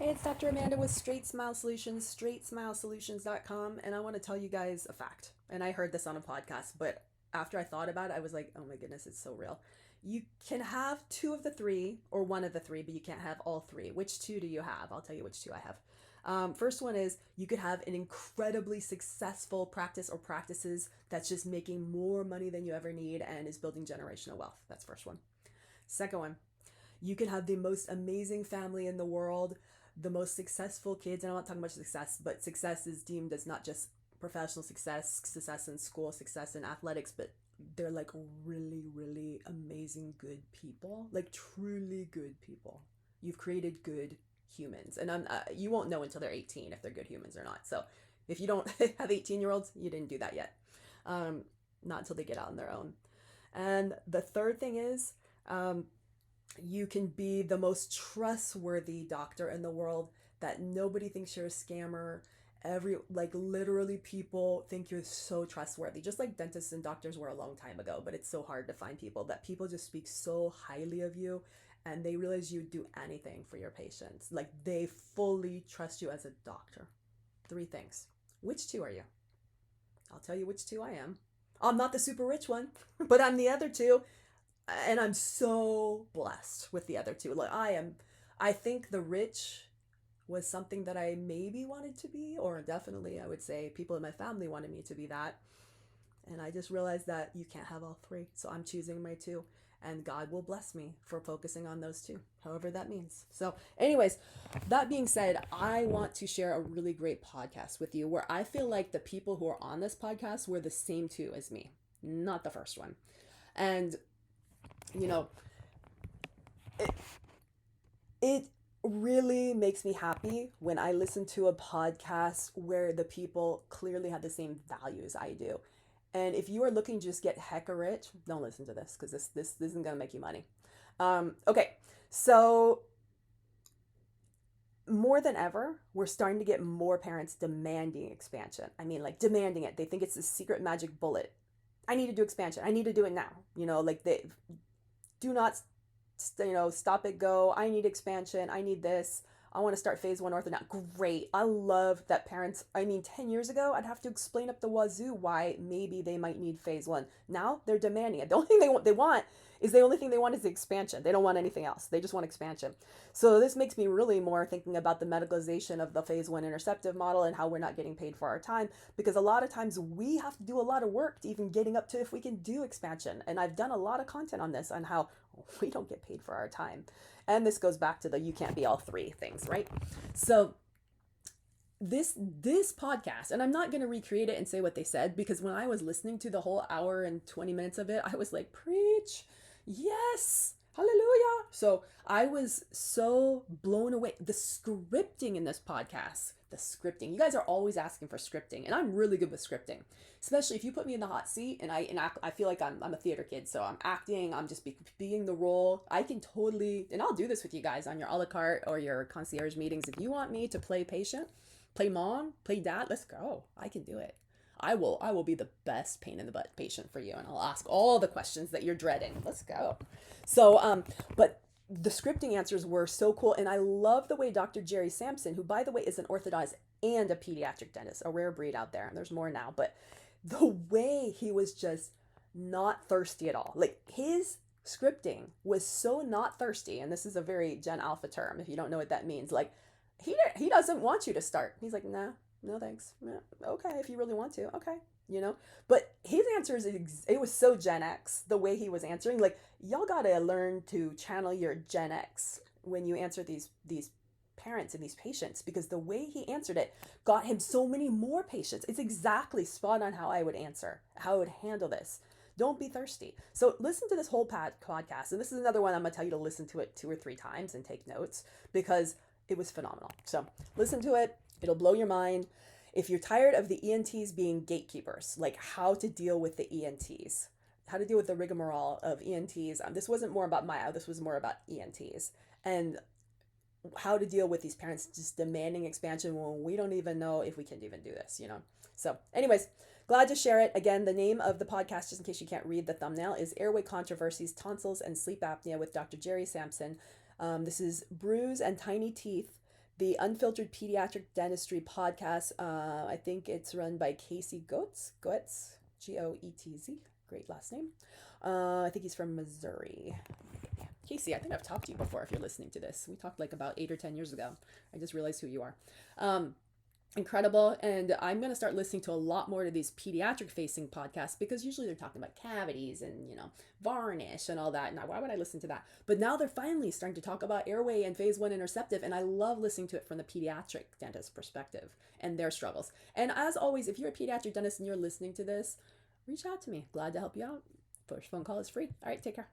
Hey, it's Dr. Amanda with Straightsmile Solutions, straightsmilesolutions.com, and I want to tell you guys a fact. And I heard this on a podcast, but after I thought about it, I was like, oh my goodness, it's so real. You can have two of the three or one of the three, but you can't have all three. Which two do you have? I'll tell you which two I have. First one is you could have an incredibly successful practice or practices that's just making more money than you ever need and is building generational wealth. That's first one. Second one, you can have the most amazing family in the world, the most successful kids. And I'm not talking about success, but success is deemed as not just professional success, success in school, success in athletics, but they're like really, really amazing, good people, like truly good people. You've created good humans, and you won't know until they're 18 if they're good humans or not. So if you don't have 18-year-olds, you didn't do that yet. Not until they get out on their own. And the third thing is, you can be the most trustworthy doctor in the world that nobody thinks you're a scammer. Like literally people think you're so trustworthy, just like dentists and doctors were a long time ago, but it's so hard to find people that people just speak so highly of you and they realize you'd do anything for your patients. Like they fully trust you as a doctor. Three things. Which two are you? I'll tell you which two I am. I'm not the super rich one, but I'm the other two, and I'm so blessed with the other two. Like I think the rich was something that I maybe wanted to be, or definitely I would say people in my family wanted me to be that. And I just realized that you can't have all three. So I'm choosing my two, and God will bless me for focusing on those two, however that means. So, anyways, that being said, I want to share a really great podcast with you where I feel like the people who are on this podcast were the same two as me, not the first one. And you know, it, it really makes me happy when I listen to a podcast where the people clearly have the same values I do. And if you are looking to just get hecka rich, don't listen to this because this isn't gonna make you money. Okay, so more than ever, we're starting to get more parents demanding expansion. I mean, like demanding it. They think it's the secret magic bullet. I need to do expansion. I need to do it now. Like they do not stop it, go. I need expansion. I need this. I want to start phase one ortho now. Great. I love that parents, 10 years ago, I'd have to explain up the wazoo why maybe they might need phase one. Now they're demanding it. The only thing the only thing they want is the expansion. They don't want anything else. They just want expansion. So this makes me really more thinking about the medicalization of the phase one interceptive model and how we're not getting paid for our time, because a lot of times we have to do a lot of work to even getting up to if we can do expansion. And I've done a lot of content on this, on how we don't get paid for our time. And this goes back to the you can't be all three things, right? So this podcast, and I'm not going to recreate it and say what they said, because when I was listening to the whole hour and 20 minutes of it, I was like, preach, yes, hallelujah. So I was so blown away. The scripting in this podcast, the scripting, you guys are always asking for scripting, and I'm really good with scripting, especially if you put me in the hot seat and I feel like I'm a theater kid, so I'm acting, I'm just being the role. I can totally, and I'll do this with you guys on your a la carte or your concierge meetings. If you want me to play patient, play mom, play dad, let's go. I can do it. I will be the best pain in the butt patient for you, and I'll ask all the questions that you're dreading. Let's go. So but the scripting answers were so cool, and I love the way Dr. Jerry Sampson, who by the way is an orthodontist and a pediatric dentist, a rare breed out there, and there's more now, but the way he was just not thirsty at all. Like his scripting was so not thirsty, and this is a very Gen Alpha term if you don't know what that means. Like he doesn't want you to start. He's like, nah, no thanks. Yeah, okay, if you really want to, okay, But his answers, it was so Gen X the way he was answering. Like y'all gotta learn to channel your Gen X when you answer these parents and these patients, because the way he answered it got him so many more patients. It's exactly spot on how I would answer, how I would handle this. Don't be thirsty. So listen to this whole podcast, and this is another one I'm gonna tell you to listen to it 2 or 3 times and take notes, because it was phenomenal. So listen to it. It'll blow your mind. If you're tired of the ENTs being gatekeepers, like how to deal with the ENTs, how to deal with the rigmarole of ENTs. This wasn't more about Maya, this was more about ENTs. And how to deal with these parents just demanding expansion when we don't even know if we can even do this. So anyways, glad to share it. Again, the name of the podcast, just in case you can't read the thumbnail, is Airway Controversies, Tonsils, and Sleep Apnea with Dr. Jerry Sampson. This is Bruise and Tiny Teeth the Unfiltered Pediatric Dentistry podcast. I think it's run by Casey Goetz, Goetz, great last name. I think he's from Missouri. Casey, I think I've talked to you before if you're listening to this. We talked like about 8 or 10 years ago. I just realized who you are. Incredible. And I'm going to start listening to a lot more of these pediatric facing podcasts because usually they're talking about cavities and, varnish and all that. Now, why would I listen to that? But now they're finally starting to talk about Airway and phase 1 Interceptive. And I love listening to it from the pediatric dentist perspective and their struggles. And as always, if you're a pediatric dentist and you're listening to this, reach out to me. Glad to help you out. First phone call is free. All right, take care.